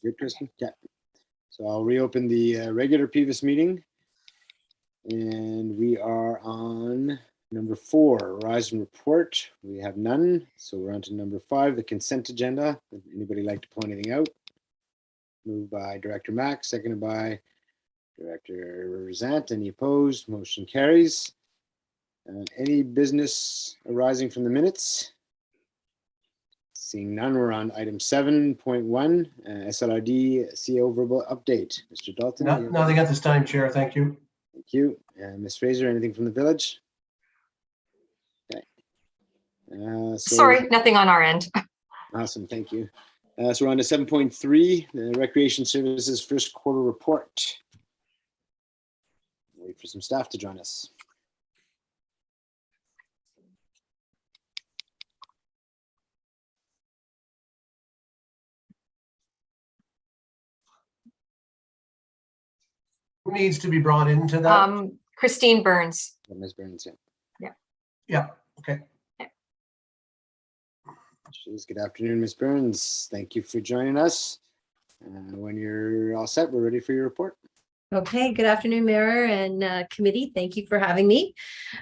Good, Kristen. Yeah. So I'll reopen the regular PVUS meeting. And we are on number 4, Horizon Report. We have none. So we're on to number 5, the consent agenda. Would anybody like to pull anything out? Moved by Director Mack, seconded by Director Zant. Any opposed? Motion carries. Any business arising from the minutes? Seeing none, we're on item 7.1, SLRD CO verbal update. Mr. Dalton? Nothing at this time, Chair. Thank you. Thank you. Ms. Fraser, anything from the village? Okay. Sorry, nothing on our end. Awesome, thank you. So we're on to 7.3, the Recreation Services first quarter report. Wait for some staff to join us. Who needs to be brought into that? Christine Burns. Ms. Burns, yeah. Yeah, okay. Good afternoon, Ms. Burns. Thank you for joining us. When you're all set, we're ready for your report. Okay, good afternoon, Mayor and committee. Thank you for having me.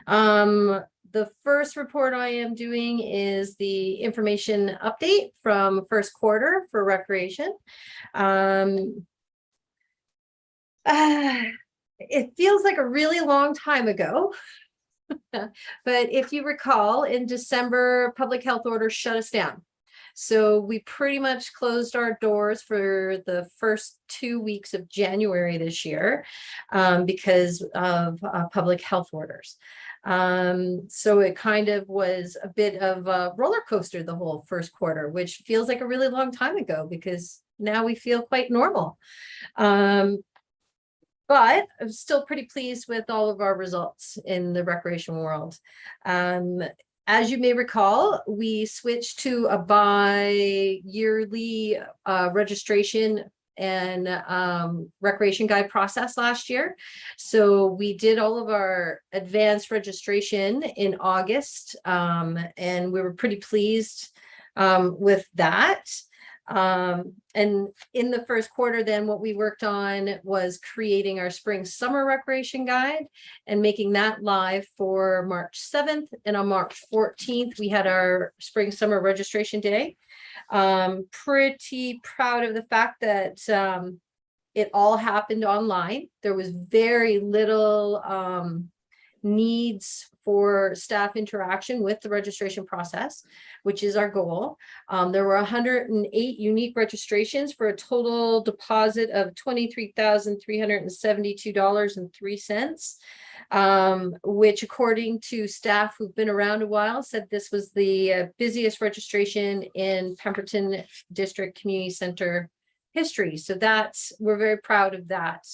The first report I am doing is the information update from first quarter for recreation. It feels like a really long time ago. But if you recall, in December, public health orders shut us down. So we pretty much closed our doors for the first 2 weeks of January this year because of public health orders. So it kind of was a bit of a roller coaster the whole first quarter, which feels like a really long time ago because now we feel quite normal. But I'm still pretty pleased with all of our results in the recreation world. As you may recall, we switched to a bi-yearly registration and recreation guide process last year. So we did all of our advanced registration in August, and we were pretty pleased with that. And in the first quarter, then what we worked on was creating our spring summer recreation guide and making that live for March 7th. And on March 14th, we had our spring summer registration day. Pretty proud of the fact that it all happened online. There was very little needs for staff interaction with the registration process, which is our goal. There were 108 unique registrations for a total deposit of $23,372.03, which according to staff who've been around a while said this was the busiest registration in Pemberton District Community Center history. So we're very proud of that.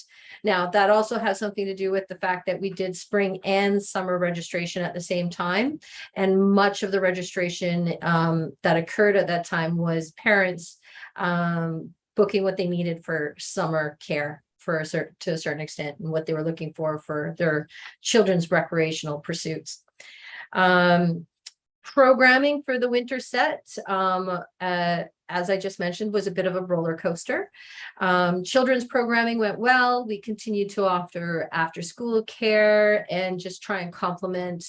Now that also has something to do with the fact that we did spring and summer registration at the same time. And much of the registration that occurred at that time was parents booking what they needed for summer care to a certain extent and what they were looking for their children's recreational pursuits. Programming for the winter set, as I just mentioned, was a bit of a roller coaster. Children's programming went well. We continued to offer after school care and just try and complement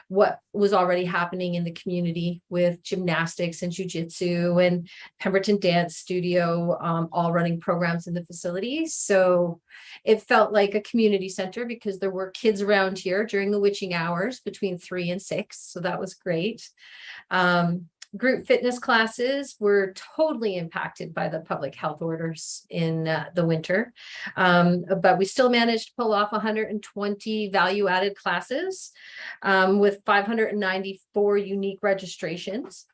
what was already happening in the community with gymnastics and jiu-jitsu and Pemberton Dance Studio, all running programs in the facility. So it felt like a community center because there were kids around here during the witching hours between 3 and 6. So that was great. Group fitness classes were totally impacted by the public health orders in the winter, but we still managed to pull off 120 value-added classes with 594 unique registrations.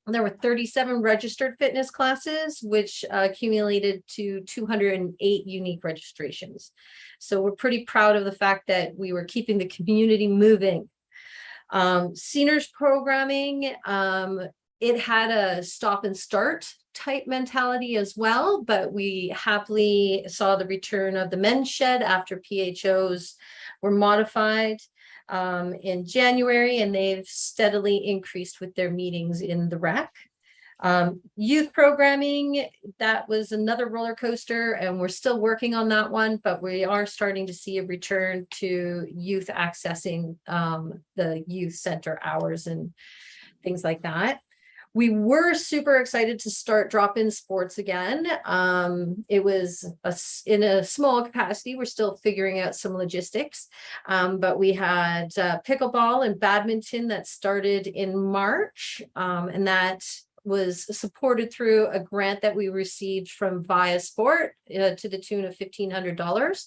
There were 37 registered fitness classes, which accumulated to 208 unique registrations. So we're pretty proud of the fact that we were keeping the community moving. Seniors programming, it had a stop and start type mentality as well, but we happily saw the return of the men's shed after PHOs were modified in January, and they've steadily increased with their meetings in the rec. Youth programming, that was another roller coaster, and we're still working on that one, but we are starting to see a return to youth accessing the youth center hours and things like that. We were super excited to start drop-in sports again. It was in a small capacity. We're still figuring out some logistics, but we had pickleball and badminton that started in March, and that was supported through a grant that we received from Via Sport to the tune of $1,500.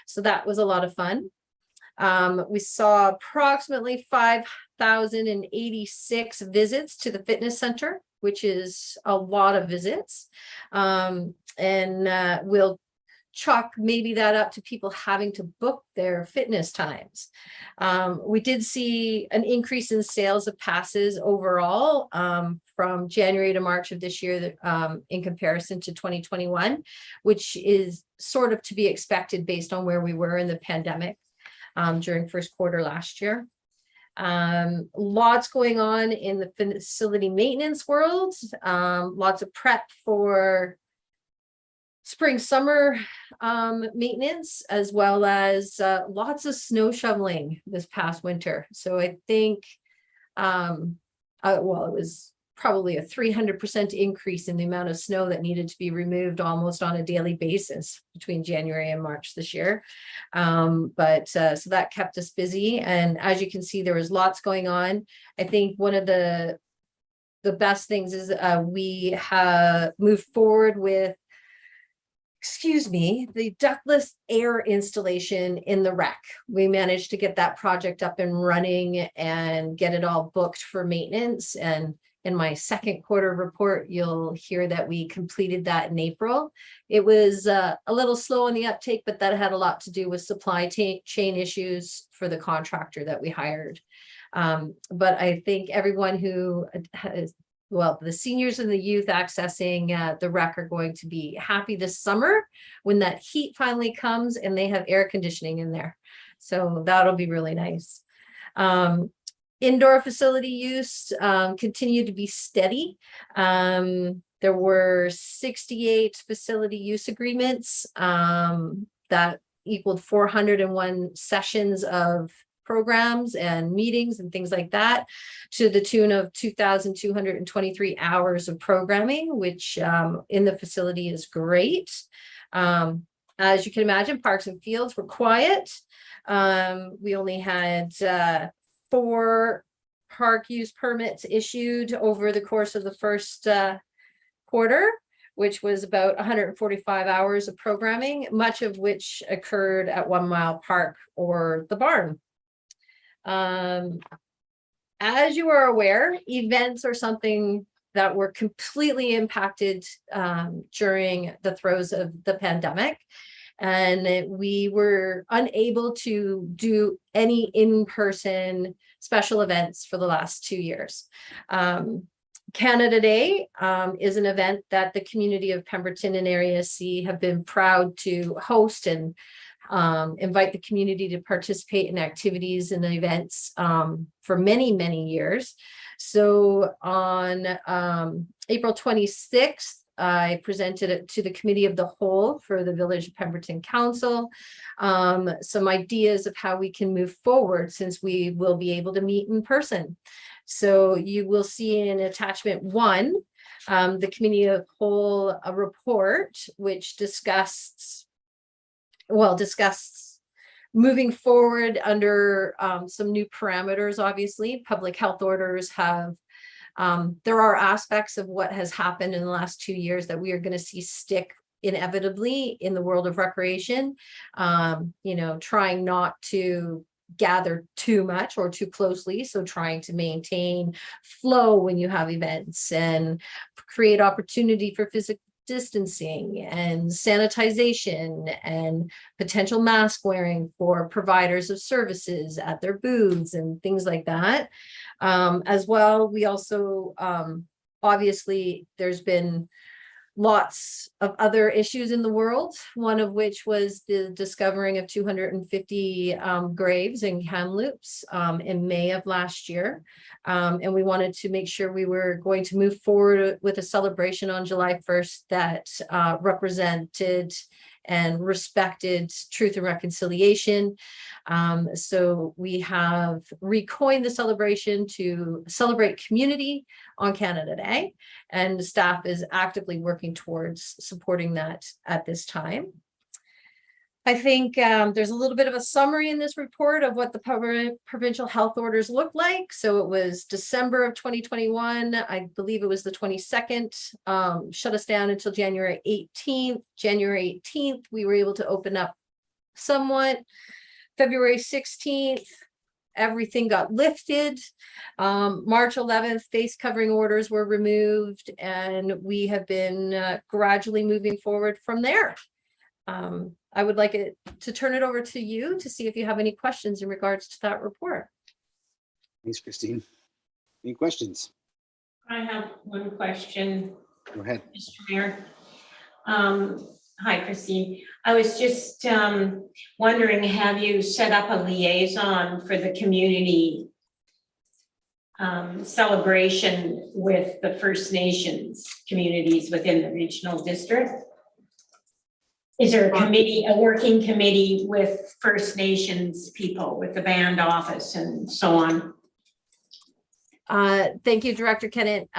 So that was a lot of fun. We saw approximately 5,086 visits to the fitness center, which is a lot of visits. And we'll chalk maybe that up to people having to book their fitness times. We did see an increase in sales of passes overall from January to March of this year in comparison to 2021, which is sort of to be expected based on where we were in the pandemic during first quarter last year. Lots going on in the facility maintenance world, lots of prep for spring, summer maintenance, as well as lots of snow shoveling this past winter. So I think, well, it was probably a 300% increase in the amount of snow that needed to be removed almost on a daily basis between January and March this year. So that kept us busy. And as you can see, there was lots going on. I think one of the best things is we have moved forward with, the ductless air installation in the rec. We managed to get that project up and running and get it all booked for maintenance. And in my second quarter report, you'll hear that we completed that in April. It was a little slow on the uptake, but that had a lot to do with supply chain issues for the contractor that we hired. But I think everyone who has, well, the seniors and the youth accessing the rec are going to be happy this summer when that heat finally comes and they have air conditioning in there. So that'll be really nice. Indoor facility use continued to be steady. There were 68 facility use agreements that equaled 401 sessions of programs and meetings and things like that, to the tune of 2,223 hours of programming, which in the facility is great. As you can imagine, parks and fields were quiet. We only had 4 park use permits issued over the course of the first quarter, which was about 145 hours of programming, much of which occurred at 1 Mile Park or the barn. As you are aware, events are something that were completely impacted during the throes of the pandemic. And we were unable to do any in-person special events for the last 2 years. Canada Day is an event that the community of Pemberton and Area C have been proud to host and invite the community to participate in activities and events for many, many years. So on April 26th, I presented it to the Committee of the Whole for the Village of Pemberton Council, some ideas of how we can move forward since we will be able to meet in person. So you will see in attachment 1, the Committee of Whole report, which discussed moving forward under some new parameters. Obviously, public health orders have, there are aspects of what has happened in the last 2 years that we are going to see stick inevitably in the world of recreation. Trying not to gather too much or too closely. So trying to maintain flow when you have events and create opportunity for physical distancing and sanitization and potential mask wearing for providers of services at their booths and things like that. As well, we also, obviously, there's been lots of other issues in the world, one of which was the discovering of 250 graves in Kamloops in May of last year. And we wanted to make sure we were going to move forward with a celebration on July 1st that represented and respected truth and reconciliation. So we have recoined the celebration to celebrate community on Canada Day, and the staff is actively working towards supporting that at this time. I think there's a little bit of a summary in this report of what the provincial health orders look like. So it was December of 2021. I believe it was the 22nd, shut us down until January 18th. January 18th, we were able to open up somewhat. February 16th, everything got lifted. March 11th, face covering orders were removed, and we have been gradually moving forward from there. I would like to turn it over to you to see if you have any questions in regards to that report. Thanks, Christine. Any questions? I have one question. Go ahead. Mr. Mayor. Hi, Christine. I was just wondering, have you set up a liaison for the community celebration with the First Nations communities within the regional district? Is there a committee, a working committee with First Nations people, with the band office and so on? Thank you, Director Kennett.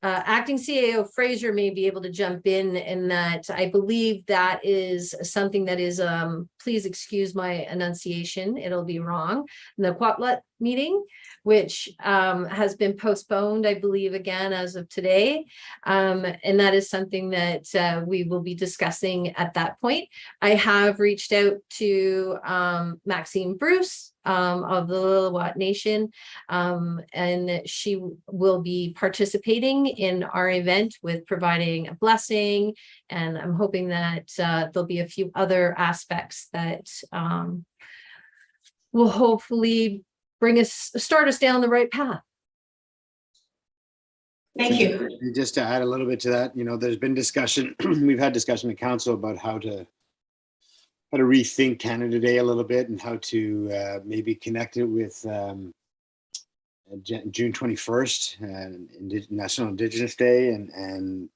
Acting CAO Fraser may be able to jump in that I believe that is something that is, please excuse my enunciation, it'll be wrong. The Quatlet meeting, which has been postponed, I believe, again, as of today. And that is something that we will be discussing at that point. I have reached out to Maxine Bruce of the Lillooet Nation, and she will be participating in our event with providing a blessing. And I'm hoping that there'll be a few other aspects that will hopefully start us down the right path. Thank you. Just to add a little bit to that, there's been discussion, we've had discussion in council about how to rethink Canada Day a little bit and how to maybe connect it with June 21st, National Indigenous Day, and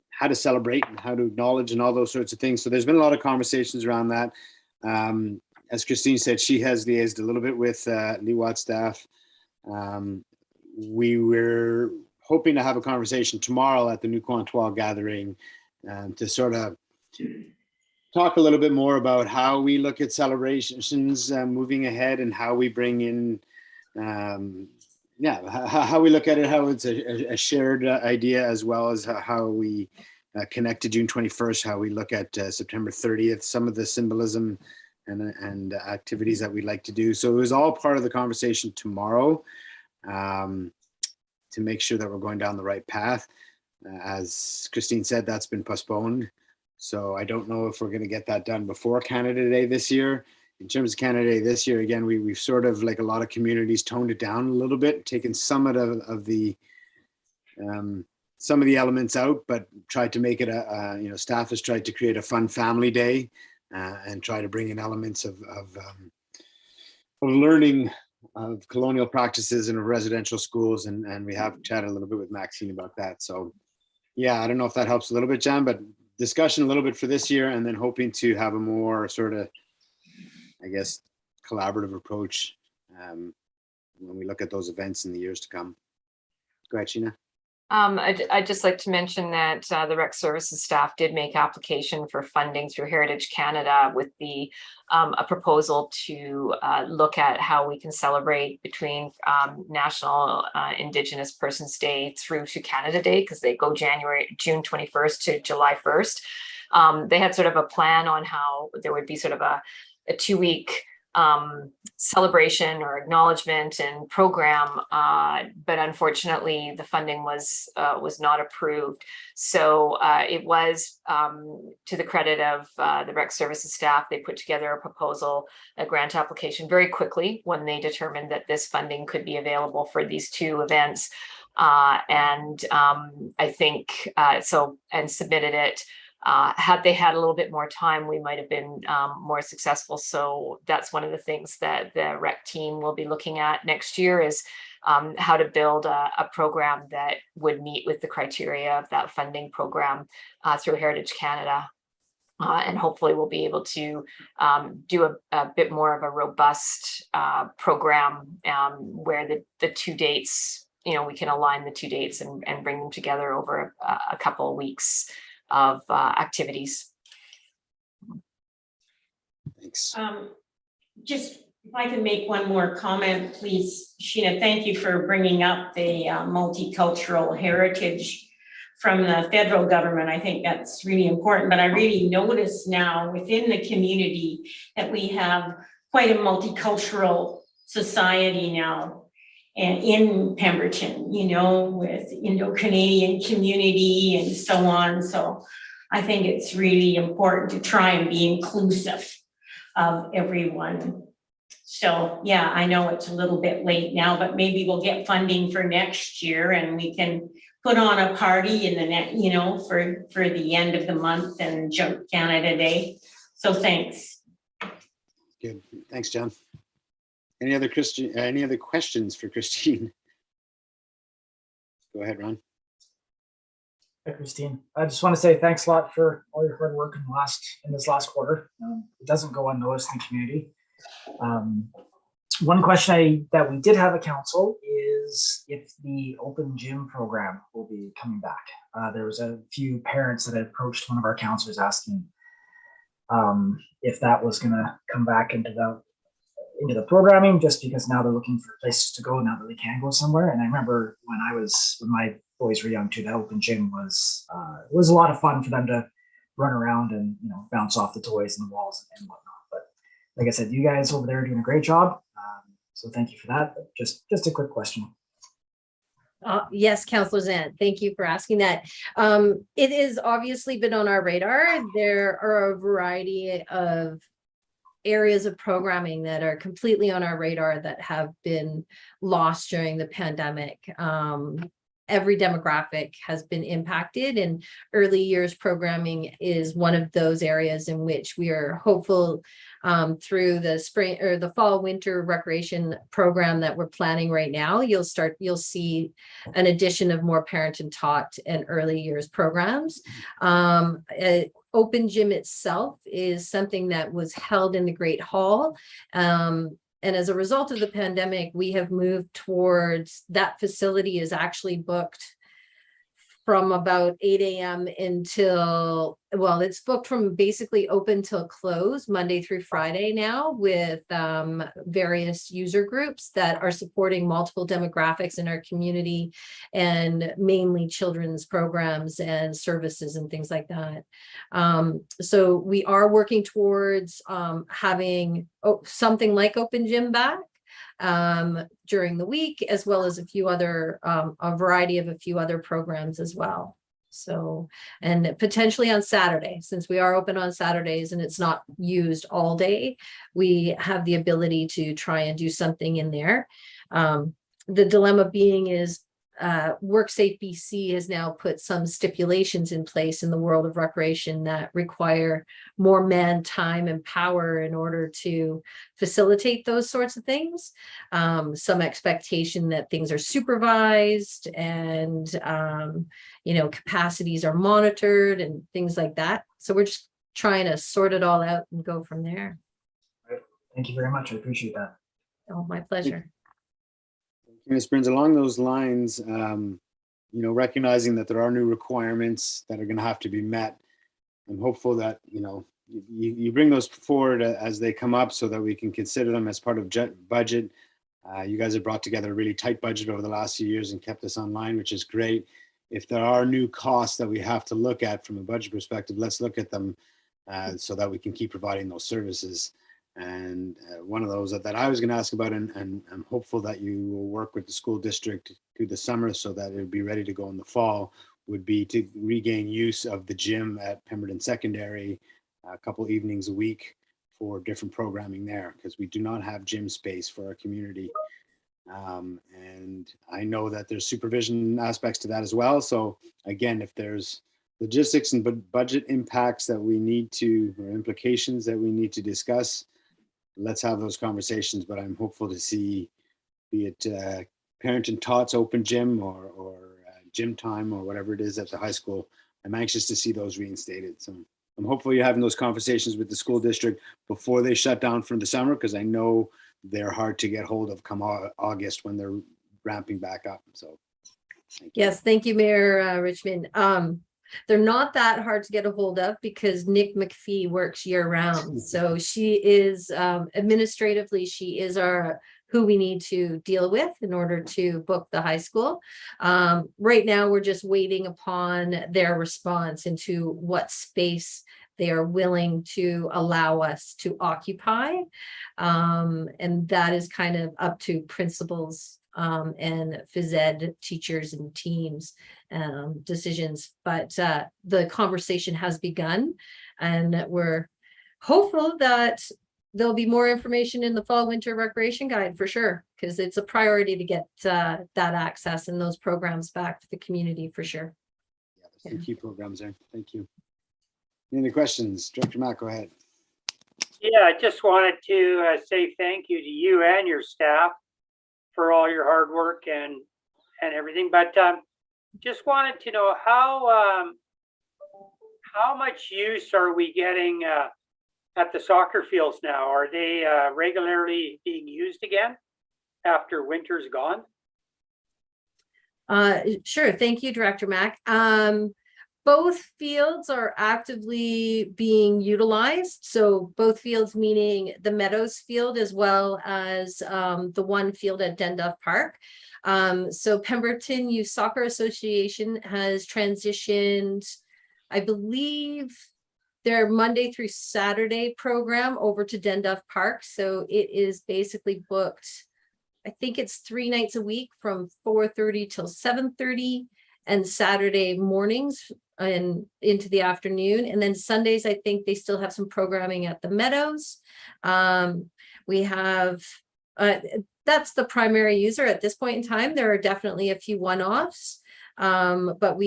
how to celebrate and how to acknowledge and all those sorts of things. So there's been a lot of conversations around that. As Christine said, she has liaised a little bit with Lillooet staff. We were hoping to have a conversation tomorrow at the New Quantois gathering to sort of talk a little bit more about how we look at celebrations moving ahead and how we bring in, how we look at it, how it's a shared idea, as well as how we connect to June 21st, how we look at September 30th, some of the symbolism and activities that we'd like to do. So it was all part of the conversation tomorrow to make sure that we're going down the right path. As Christine said, that's been postponed. So I don't know if we're going to get that done before Canada Day this year. In terms of Canada Day this year, again, we've sort of, like a lot of communities, toned it down a little bit, taken some of the elements out, but tried to make it staff has tried to create a fun family day and try to bring in elements of learning of colonial practices in residential schools, and we have chatted a little bit with Maxine about that. So yeah, I don't know if that helps a little bit, Jan, but discussion a little bit for this year, and then hoping to have a more sort of, I guess, collaborative approach when we look at those events in the years to come. Go ahead, Sheena. I'd just like to mention that the Rec Services staff did make application for funding through Heritage Canada with a proposal to look at how we can celebrate between National Indigenous Persons Day through to Canada Day, because they go June 21st to July 1st. They had sort of a plan on how there would be sort of a 2-week celebration or acknowledgement and program, but unfortunately the funding was not approved. So it was, to the credit of the Rec Services staff, they put together a proposal, a grant application very quickly when they determined that this funding could be available for these two events. I think and submitted it. Had they had a little bit more time, we might have been more successful. So that's one of the things that the rec team will be looking at next year is how to build a program that would meet with the criteria of that funding program through Heritage Canada. And hopefully we'll be able to do a bit more of a robust program where the two dates, we can align the two dates and bring them together over a couple of weeks of activities. Thanks. Just if I can make one more comment, please, Sheena, thank you for bringing up the multicultural heritage from the federal government. I think that's really important, but I really notice now within the community that we have quite a multicultural society now. And in Pemberton, with Indo-Canadian community and so on. So I think it's really important to try and be inclusive of everyone. So yeah, I know it's a little bit late now, but maybe we'll get funding for next year and we can put on a party in the next, for the end of the month and Jump Canada Day. So thanks. Good. Thanks, John. Any other questions for Christine? Go ahead, Ron. Hi, Christine. I just want to say thanks a lot for all your hard work in this last quarter. It doesn't go unnoticed in the community. One question that we did have at council is if the open gym program will be coming back. There was a few parents that had approached one of our councilors asking if that was going to come back into the programming, just because now they're looking for places to go now that they can go somewhere. And I remember when my boys were young too, that open gym was a lot of fun for them to run around and bounce off the toys and the walls and whatnot. But like I said, you guys over there are doing a great job. So thank you for that. But just a quick question. Yes, Councillor Zant, thank you for asking that. It has obviously been on our radar. There are a variety of areas of programming that are completely on our radar that have been lost during the pandemic. Every demographic has been impacted, and early years programming is one of those areas in which we are hopeful through the spring or the fall winter recreation program that we're planning right now. You'll see an addition of more parent and taught and early years programs. Open gym itself is something that was held in the Great Hall. And as a result of the pandemic, we have moved towards that facility is actually booked from about 8 a.m. until, well, it's booked from basically open till close Monday through Friday now with various user groups that are supporting multiple demographics in our community and mainly children's programs and services and things like that. So we are working towards having something like Open Gym back during the week, as well as a few other, a variety of a few other programs as well. So, and potentially on Saturday, since we are open on Saturdays and it's not used all day, we have the ability to try and do something in there. The dilemma being is WorkSafe BC has now put some stipulations in place in the world of recreation that require more man time and power in order to facilitate those sorts of things. Some expectation that things are supervised and, capacities are monitored and things like that. So we're just trying to sort it all out and go from there. Thank you very much. I appreciate that. Oh, my pleasure. Ms. Burns, along those lines, recognizing that there are new requirements that are going to have to be met, I'm hopeful that, you bring those forward as they come up so that we can consider them as part of budget. You guys have brought together a really tight budget over the last few years and kept us online, which is great. If there are new costs that we have to look at from a budget perspective, let's look at them so that we can keep providing those services. And one of those that I was going to ask about, and I'm hopeful that you will work with the school district through the summer so that it would be ready to go in the fall, would be to regain use of the gym at Pemberton Secondary a couple evenings a week for different programming there, because we do not have gym space for our community. And I know that there's supervision aspects to that as well. So again, if there's logistics and budget impacts that we need to, or implications that we need to discuss, let's have those conversations. But I'm hopeful to see, be it parent and tots open gym or gym time or whatever it is at the high school. I'm anxious to see those reinstated. So I'm hopeful you're having those conversations with the school district before they shut down for the summer, because I know they're hard to get hold of come August when they're ramping back up. So thank you. Yes, thank you, Mayor Richmond. They're not that hard to get a hold of because Nick McPhee works year round. So she is administratively, she is our who we need to deal with in order to book the high school. Right now, we're just waiting upon their response into what space they are willing to allow us to occupy. And that is kind of up to principals and phys ed teachers and teams decisions. But the conversation has begun, and we're hopeful that there'll be more information in the fall winter recreation guide for sure, because it's a priority to get that access and those programs back to the community for sure. Yeah, there's some key programs there. Thank you. Any questions? Director Mack, go ahead. Yeah, I just wanted to say thank you to you and your staff for all your hard work and everything. But just wanted to know how much use are we getting at the soccer fields now? Are they regularly being used again after winter's gone? Sure. Thank you, Director Mack. Both fields are actively being utilized. So both fields, meaning the Meadows field as well as the one field at Denduff Park. So Pemberton Youth Soccer Association has transitioned, I believe, their Monday through Saturday program over to Denduff Park. So it is basically booked, I think it's 3 nights a week from 4:30 till 7:30, and Saturday mornings and into the afternoon. And then Sundays, I think they still have some programming at the Meadows. We have, that's the primary user at this point in time. There are definitely a few one-offs, but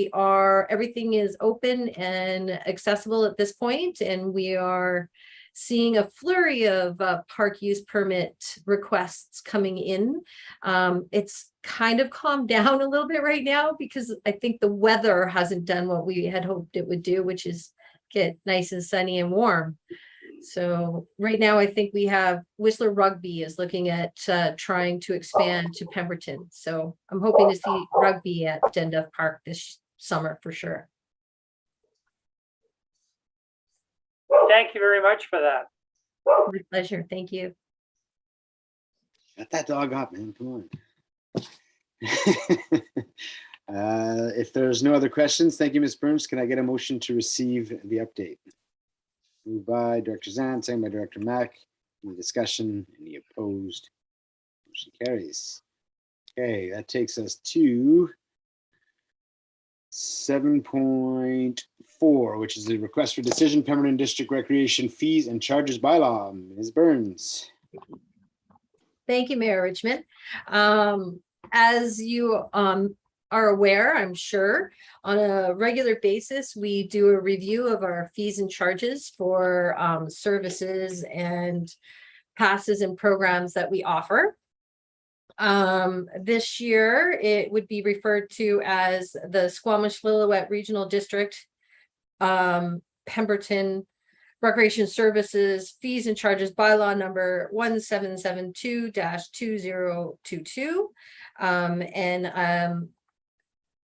everything is open and accessible at this point, and we are seeing a flurry of park use permit requests coming in. It's kind of calmed down a little bit right now because I think the weather hasn't done what we had hoped it would do, which is get nice and sunny and warm. So right now, I think we have Whistler Rugby is looking at trying to expand to Pemberton. So I'm hoping to see rugby at Denduff Park this summer for sure. Thank you very much for that. My pleasure. Thank you. Shut that dog up, man. Come on. If there's no other questions, thank you, Ms. Burns. Can I get a motion to receive the update? Moved by Director Zan, second by Director Mack. Any discussion? Any opposed? Motion carries. Okay, that takes us to 7.4, which is a request for decision, Pemberton District Recreation Fees and Charges Bylaw. Ms. Burns. Thank you, Mayor Richmond. As you are aware, I'm sure, on a regular basis, we do a review of our fees and charges for services and passes and programs that we offer. This year, it would be referred to as the Squamish-Lillooet Regional District Pemberton Recreation Services Fees and Charges Bylaw number 1772-2022.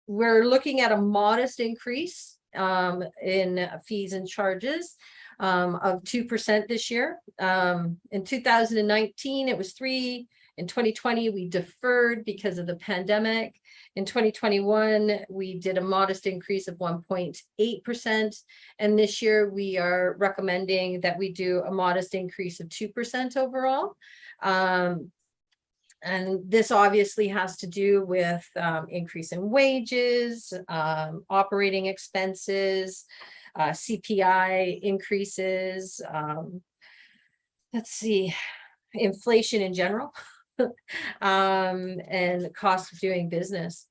We're looking at a modest increase in fees and charges of 2% this year. In 2019, it was 3%. In 2020, we deferred because of the pandemic. In 2021, we did a modest increase of 1.8%. And this year, we are recommending that we do a modest increase of 2% overall. And this obviously has to do with increase in wages, operating expenses, CPI increases, let's see, inflation in general. and the cost of doing business.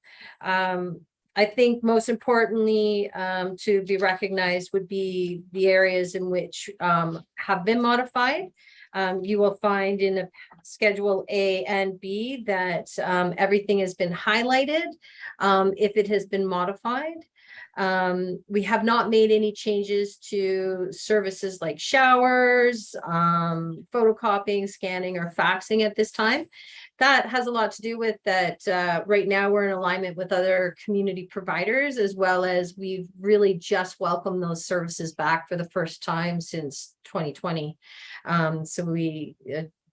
I think most importantly, to be recognized would be the areas in which have been modified. You will find in the Schedule A and B that everything has been highlighted if it has been modified. We have not made any changes to services like showers, photocopying, scanning, or faxing at this time. That has a lot to do with that right now we're in alignment with other community providers, as well as we've really just welcomed those services back for the first time since 2020. So we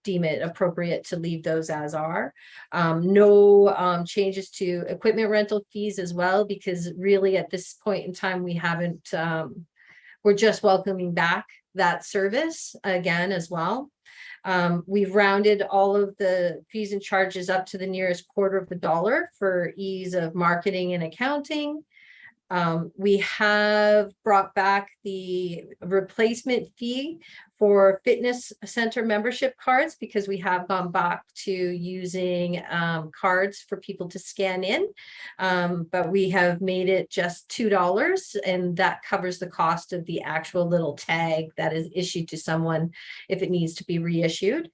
deem it appropriate to leave those as are. No changes to equipment rental fees as well, because really at this point in time, we haven't, we're just welcoming back that service again as well. We've rounded all of the fees and charges up to the nearest quarter of the dollar for ease of marketing and accounting. We have brought back the replacement fee for fitness center membership cards, because we have gone back to using cards for people to scan in, but we have made it just $2, and that covers the cost of the actual little tag that is issued to someone if it needs to be reissued.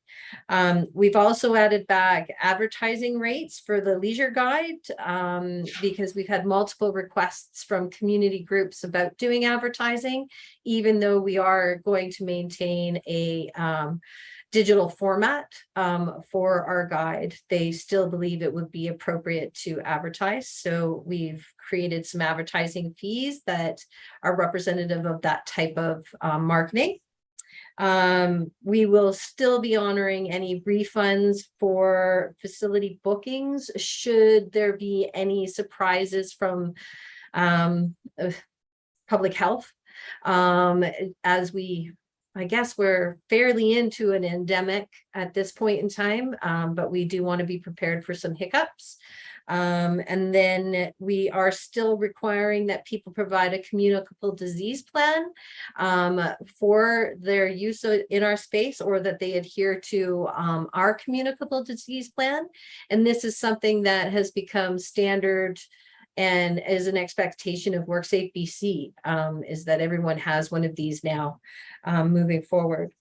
We've also added back advertising rates for the leisure guide, because we've had multiple requests from community groups about doing advertising, even though we are going to maintain a digital format for our guide. They still believe it would be appropriate to advertise. So we've created some advertising fees that are representative of that type of marketing. We will still be honoring any refunds for facility bookings should there be any surprises from public health. As I guess we're fairly into an endemic at this point in time, but we do want to be prepared for some hiccups. And then we are still requiring that people provide a communicable disease plan for their use in our space, or that they adhere to our communicable disease plan. And this is something that has become standard and is an expectation of WorkSafe BC, is that everyone has one of these now moving forward.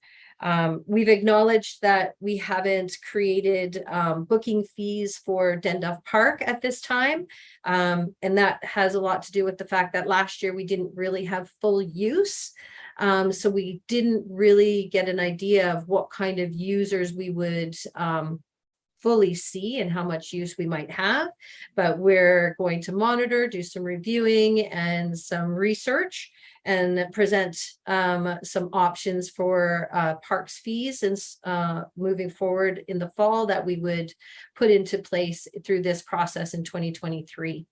We've acknowledged that we haven't created booking fees for Denduf Park at this time. And that has a lot to do with the fact that last year we didn't really have full use. So we didn't really get an idea of what kind of users we would fully see and how much use we might have, but we're going to monitor, do some reviewing and some research, and present some options for parks fees and moving forward in the fall that we would put into place through this process in 2023.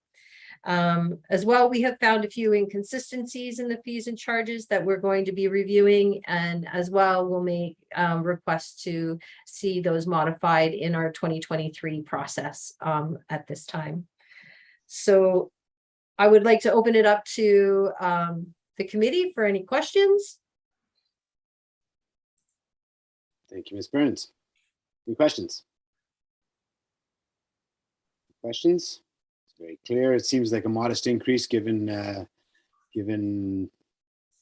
As well, we have found a few inconsistencies in the fees and charges that we're going to be reviewing, and as well, we'll make requests to see those modified in our 2023 process at this time. So I would like to open it up to the committee for any questions. Thank you, Ms. Burns. Any questions? Questions? Very clear. It seems like a modest increase given given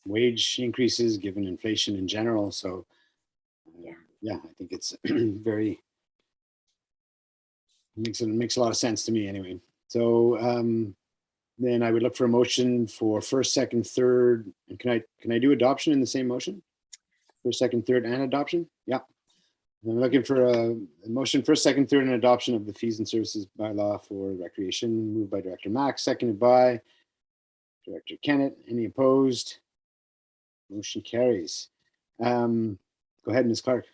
wage increases, given inflation in general. So yeah, I think it's very makes a lot of sense to me anyway. So then I would look for a motion for first, second, third. And can I do adoption in the same motion? First, second, third, and adoption? Yeah. I'm looking for a motion first, second, third, and adoption of the fees and services bylaw for recreation, moved by Director Mack, seconded by Director Kennett. Any opposed? Motion carries. Go ahead, Ms. Clark.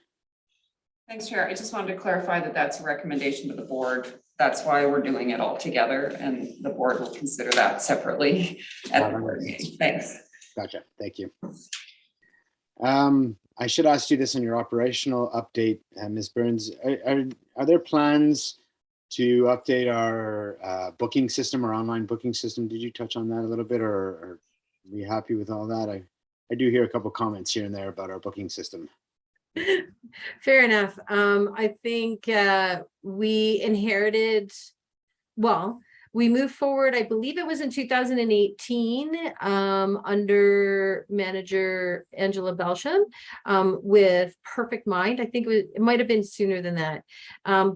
Thanks, Chair. I just wanted to clarify that that's a recommendation to the board. That's why we're doing it all together, and the board will consider that separately at the board meeting. Thanks. Gotcha. Thank you. I should ask you this in your operational update, Ms. Burns. Are there plans to update our booking system, our online booking system? Did you touch on that a little bit, or are we happy with all that? I do hear a couple comments here and there about our booking system. Fair enough. I think we inherited, well, we moved forward, I believe it was in 2018, under manager Angela Belsham, with Perfect Mind. I think it might have been sooner than that.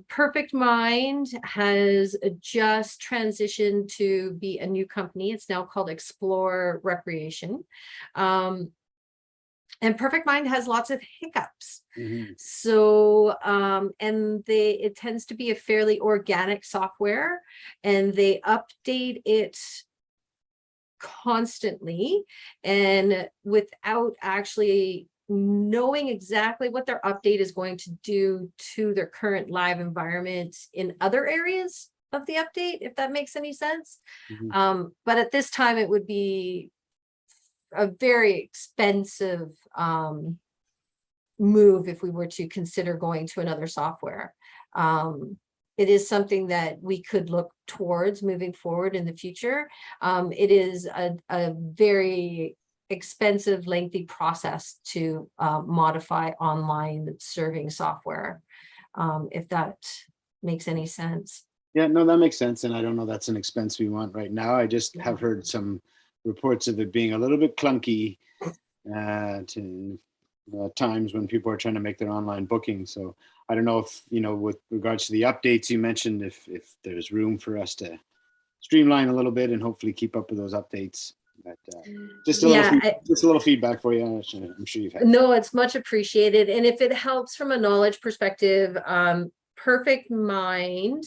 Perfect Mind has just transitioned to be a new company. It's now called Explore Recreation. And Perfect Mind has lots of hiccups. So, and it tends to be a fairly organic software, and they update it constantly, and without actually knowing exactly what their update is going to do to their current live environment in other areas of the update, if that makes any sense. But at this time, it would be a very expensive move if we were to consider going to another software. It is something that we could look towards moving forward in the future. It is a very expensive, lengthy process to modify online serving software, if that makes any sense. Yeah, no, that makes sense. And I don't know that's an expense we want right now. I just have heard some reports of it being a little bit clunky to times when people are trying to make their online booking. So I don't know if, with regards to the updates you mentioned, if there's room for us to streamline a little bit and hopefully keep up with those updates. But just a little feedback for you. I'm sure you've had. No, it's much appreciated. And if it helps from a knowledge perspective, Perfect Mind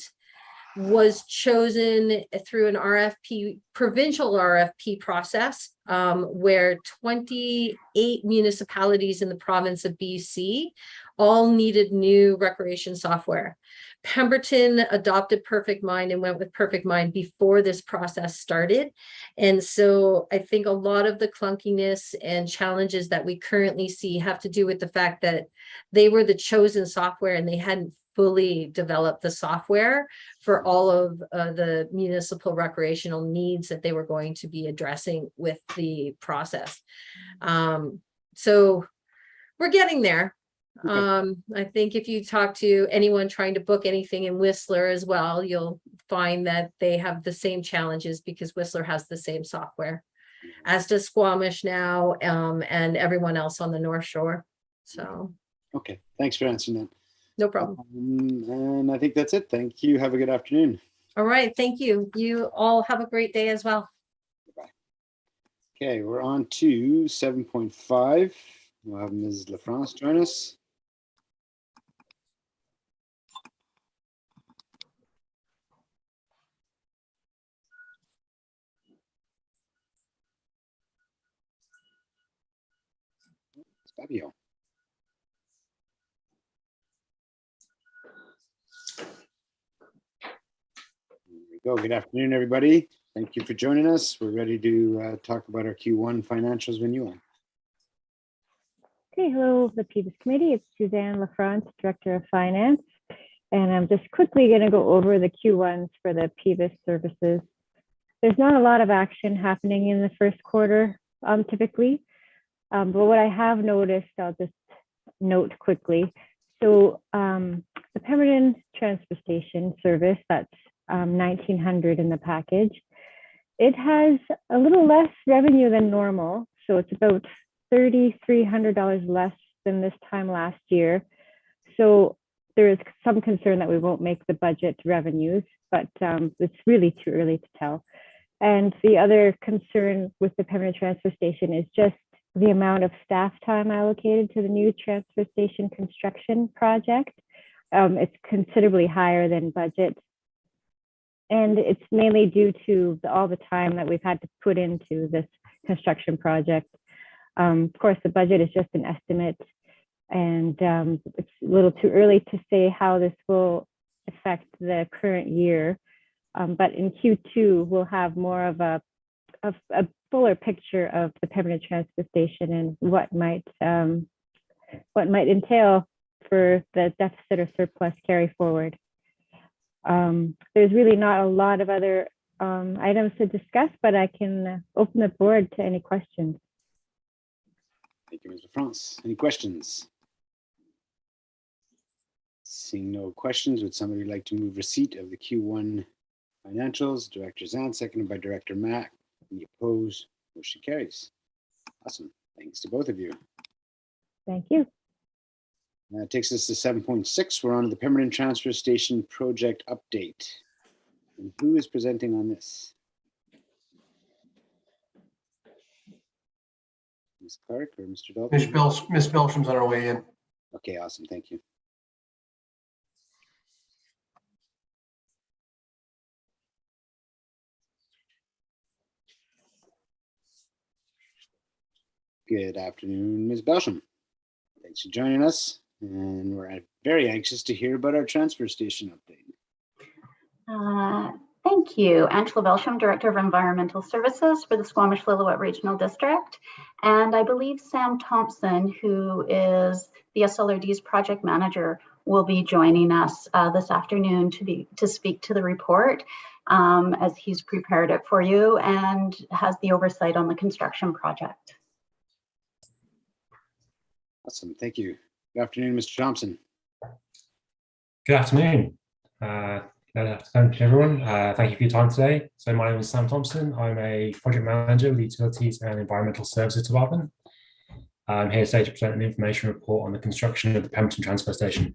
was chosen through an RFP, provincial RFP process, where 28 municipalities in the province of BC all needed new recreation software. Pemberton adopted Perfect Mind and went with Perfect Mind before this process started. And so I think a lot of the clunkiness and challenges that we currently see have to do with the fact that they were the chosen software and they hadn't fully developed the software for all of the municipal recreational needs that they were going to be addressing with the process. So we're getting there. Okay. I think if you talk to anyone trying to book anything in Whistler as well, you'll find that they have the same challenges because Whistler has the same software, as does Squamish now, and everyone else on the North Shore. So. Okay, thanks for answering that. No problem. And I think that's it. Thank you. Have a good afternoon. All right. Thank you. You all have a great day as well. Bye. Okay, we're on to 7.5. We'll have Ms. LaFrance join us. Fabio. There we go. Good afternoon, everybody. Thank you for joining us. We're ready to talk about our Q1 financials when you are. Okay, hello, the PVUS committee. It's Suzanne LaFrance, Director of Finance. And I'm just quickly going to go over the Q1s for the PVUS services. There's not a lot of action happening in the first quarter, typically. But what I have noticed, I'll just note quickly. So the Pemberton transfer station service, that's $1,900 in the package. It has a little less revenue than normal. So it's about $3,300 less than this time last year. So there is some concern that we won't make the budget revenues, but it's really too early to tell. And the other concern with the Pemberton transfer station is just the amount of staff time allocated to the new transfer station construction project. It's considerably higher than budget. And it's mainly due to all the time that we've had to put into this construction project. Of course, the budget is just an estimate, and it's a little too early to say how this will affect the current year. But in Q2, we'll have more of a fuller picture of the Pemberton transfer station and what might entail for the deficit or surplus carry forward. There's really not a lot of other items to discuss, but I can open the board to any questions. Thank you, Ms. LaFrance. Any questions? Seeing no questions, would somebody like to move receipt of the Q1 financials? Director Zant, seconded by Director Mack. Any opposed? Motion carries. Awesome. Thanks to both of you. Thank you. That takes us to 7.6. We're on to the Pemberton Transfer Station project update. And who is presenting on this? Ms. Clark or Mr. Dalton? Miss Beltram's on her way in. Okay, awesome. Thank you. Good afternoon, Ms. Belsham. Thanks for joining us. And we're very anxious to hear about our transfer station update. Thank you. Angela Belsham, Director of Environmental Services for the Squamish-Lillooet Regional District. And I believe Sam Thompson, who is the SLRD's project manager, will be joining us this afternoon to speak to the report as he's prepared it for you and has the oversight on the construction project. Awesome. Thank you. Good afternoon, Mr. Thompson. Good afternoon. Good afternoon to everyone. Thank you for your time today. So my name is Sam Thompson. I'm a project manager with the Utilities and Environmental Services Department. I'm here today to present an information report on the construction of the Pemberton Transfer Station.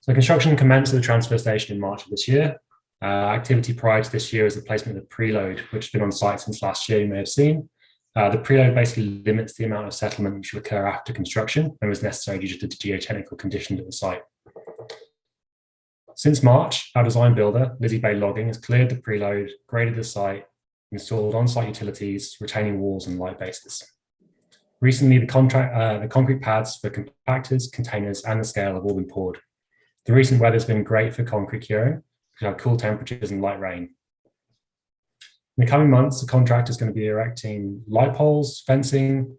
So construction commenced at the transfer station in March of this year. Activity prior to this year is the placement of the preload, which has been on site since last year, you may have seen. The preload basically limits the amount of settlement which will occur after construction and was necessary due to the geotechnical conditions at the site. Since March, our design builder, Lizzie Bay Logging, has cleared the preload, graded the site, installed on-site utilities, retaining walls and light bases. Recently, the concrete pads for compactors, containers and the scale have all been poured. The recent weather has been great for concrete curing. We have cool temperatures and light rain. In the coming months, the contractor is going to be erecting light poles, fencing,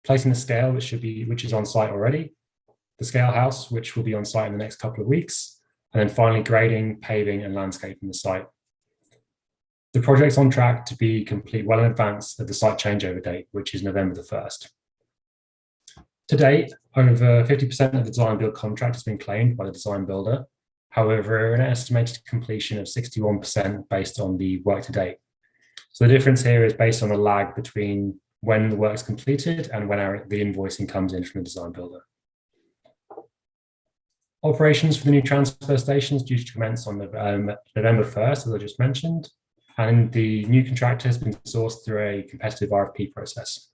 placing the scale, which is on site already, the scale house, which will be on site in the next couple of weeks, and then finally grading, paving, and landscaping the site. The project's on track to be complete well in advance of the site changeover date, which is November the 1st. To date, over 50% of the design build contract has been claimed by the design builder. However, an estimated completion of 61% based on the work to date. So the difference here is based on a lag between when the work is completed and when the invoicing comes in from the design builder. Operations for the new transfer station is due to commence on November 1st, as I just mentioned, and the new contractor has been sourced through a competitive RFP process.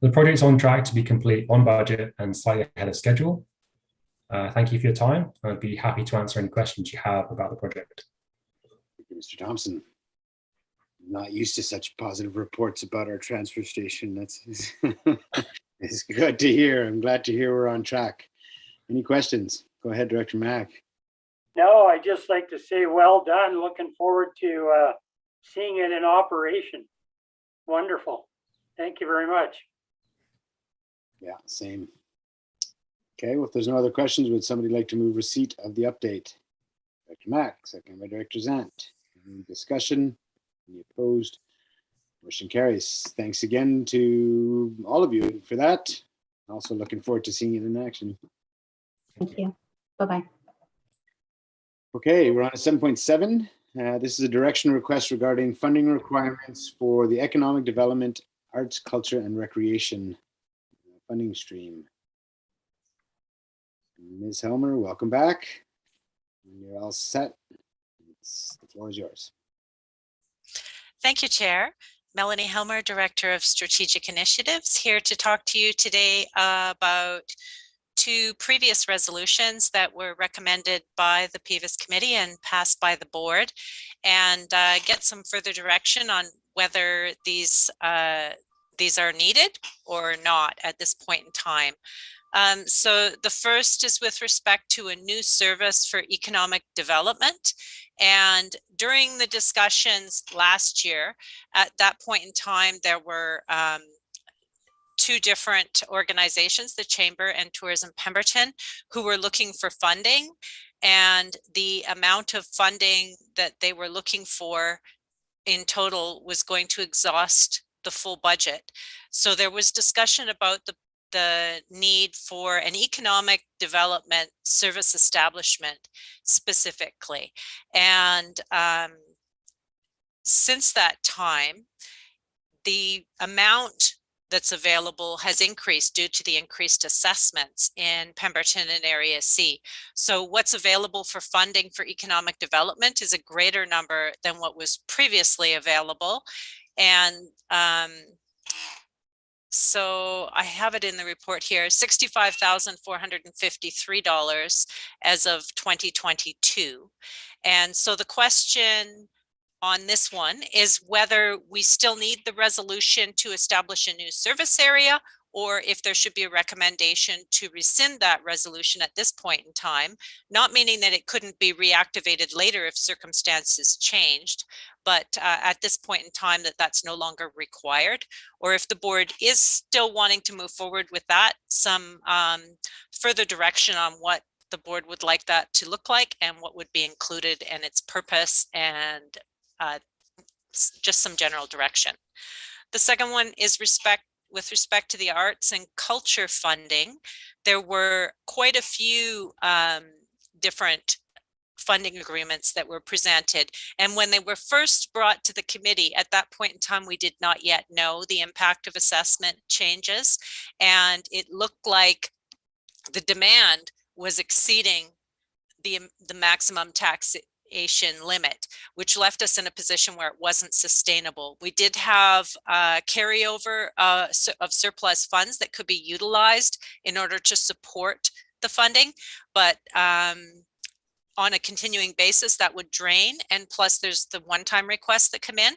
The project is on track to be complete on budget and slightly ahead of schedule. Thank you for your time. I'd be happy to answer any questions you have about the project. Thank you, Mr. Thompson. I'm not used to such positive reports about our transfer station. That's it's good to hear. I'm glad to hear we're on track. Any questions? Go ahead, Director Mack. No, I'd just like to say well done. Looking forward to seeing it in operation. Wonderful. Thank you very much. Yeah, same. Okay, well, if there's no other questions, would somebody like to move receipt of the update? Director Mack, second by Director Zant. Any discussion? Any opposed? Motion carries. Thanks again to all of you for that. Also looking forward to seeing it in action. Thank you. Bye-bye. Okay, we're on to 7.7. This is a direction request regarding funding requirements for the Economic Development, Arts, Culture, and Recreation funding stream. Ms. Helmer, welcome back. You're all set. The floor is yours. Thank you, Chair. Melanie Helmer, Director of Strategic Initiatives, here to talk to you today about two previous resolutions that were recommended by the PVUS committee and passed by the board, and get some further direction on whether these are needed or not at this point in time. So the first is with respect to a new service for economic development. And during the discussions last year, at that point in time, there were two different organizations, the Chamber and Tourism Pemberton, who were looking for funding. And the amount of funding that they were looking for in total was going to exhaust the full budget. So there was discussion about the the need for an economic development service establishment specifically. And since that time, the amount that's available has increased due to the increased assessments in Pemberton and Area C. So what's available for funding for economic development is a greater number than what was previously available. And so I have it in the report here, $65,453 as of 2022. And so the question on this one is whether we still need the resolution to establish a new service area, or if there should be a recommendation to rescind that resolution at this point in time, not meaning that it couldn't be reactivated later if circumstances changed, but at this point in time that's no longer required, or if the board is still wanting to move forward with that, some further direction on what the board would like that to look like and what would be included and its purpose, and just some general direction. The second one is with respect to the arts and culture funding. There were quite a few different funding agreements that were presented. And when they were first brought to the committee, at that point in time, we did not yet know the impact of assessment changes. And it looked like the demand was exceeding the maximum taxation limit, which left us in a position where it wasn't sustainable. We did have carryover of surplus funds that could be utilized in order to support the funding, but on a continuing basis that would drain, and plus there's the one-time requests that come in.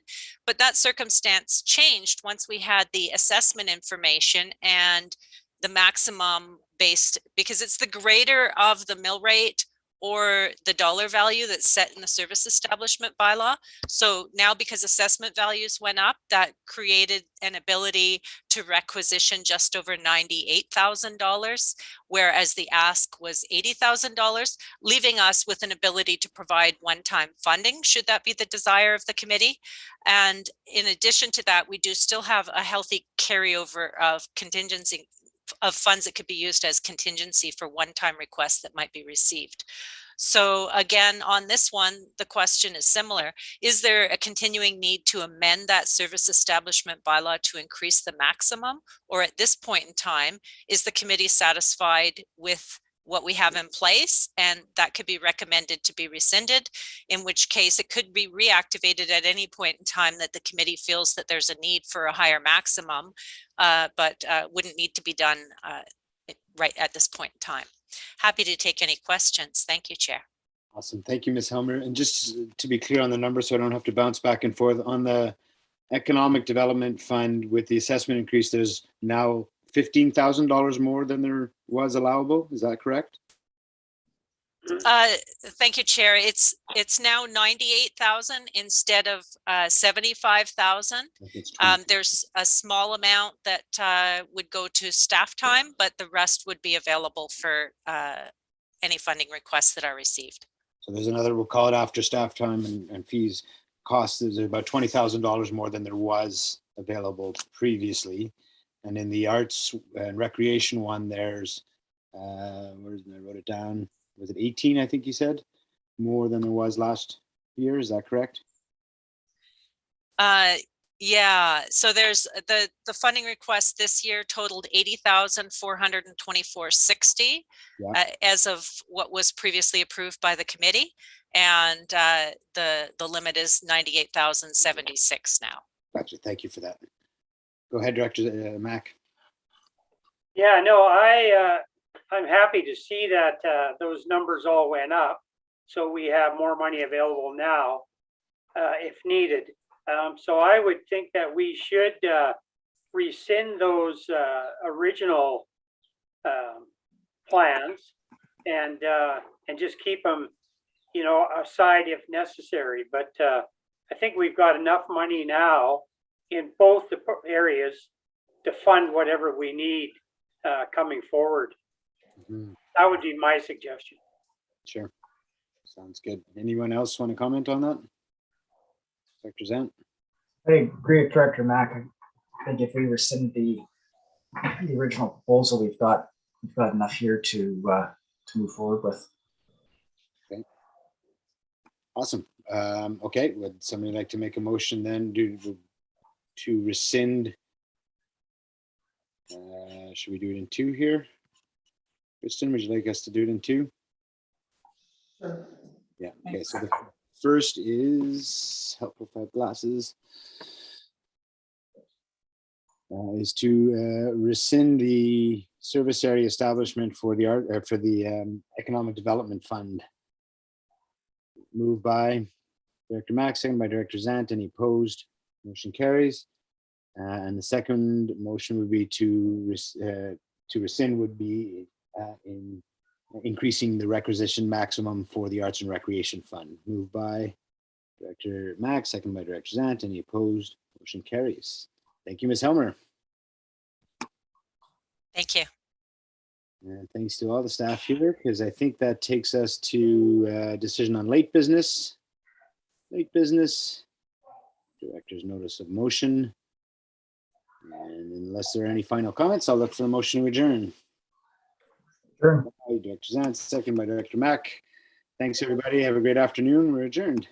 But that circumstance changed once we had the assessment information and the maximum based, because it's the greater of the mill rate or the dollar value that's set in the service establishment bylaw. So now, because assessment values went up, that created an ability to requisition just over $98,000, whereas the ask was $80,000, leaving us with an ability to provide one-time funding, should that be the desire of the committee. And in addition to that, we do still have a healthy carryover of contingency of funds that could be used as contingency for one-time requests that might be received. So again, on this one, the question is similar. Is there a continuing need to amend that service establishment bylaw to increase the maximum? Or at this point in time, is the committee satisfied with what we have in place, and that could be recommended to be rescinded, in which case it could be reactivated at any point in time that the committee feels that there's a need for a higher maximum, but wouldn't need to be done right at this point in time. Happy to take any questions. Thank you, Chair. Awesome. Thank you, Ms. Helmer. And just to be clear on the number, so I don't have to bounce back and forth, on the Economic Development Fund with the assessment increase, there's now $15,000 more than there was allowable. Is that correct? Thank you, Chair. It's now 98,000 instead of 75,000. There's a small amount that would go to staff time, but the rest would be available for any funding requests that are received. So there's another, we'll call it after staff time and fees costs, is about $20,000 more than there was available previously. And in the arts and recreation one, there's, I wrote it down, was it 18, I think you said? More than there was last year, is that correct? Yeah, so there's the funding request this year totaled $80,424.60 as of what was previously approved by the committee. And the limit is $98,076 now. Gotcha, thank you for that. Go ahead, Director Mack. Yeah, no, I'm happy to see that those numbers all went up. So we have more money available now if needed. So I would think that we should rescind those original plans and just keep them, you know, aside if necessary. But I think we've got enough money now in both the areas to fund whatever we need coming forward. Mm-hmm. That would be my suggestion. Sure. Sounds good. Anyone else want to comment on that? Dr. Zant? I agree with Director Mack. I think if we rescind the the original proposal, we've got enough here to move forward with. Awesome. Okay, would somebody like to make a motion then to rescind? Should we do it in two here? Kristen, would you like us to do it in two? Sure. Yeah, okay, so the first is, helpful if I have glasses, is to rescind the service area establishment for the Economic Development Fund. Moved by Director Mack, second by Director Zant. Any opposed? Motion carries. And the second motion would be to rescind would be in increasing the requisition maximum for the Arts and Recreation Fund. Moved by Director Mack, second by Director Zant. Any opposed? Motion carries. Thank you, Ms. Helmer. Thank you. And thanks to all the staff here, because I think that takes us to decision on late business. Late business, director's notice of motion. And unless there are any final comments, I'll look for a motion to adjourn. Sure. Director Zant, second by Director Mack. Thanks, everybody. Have a great afternoon. We're adjourned.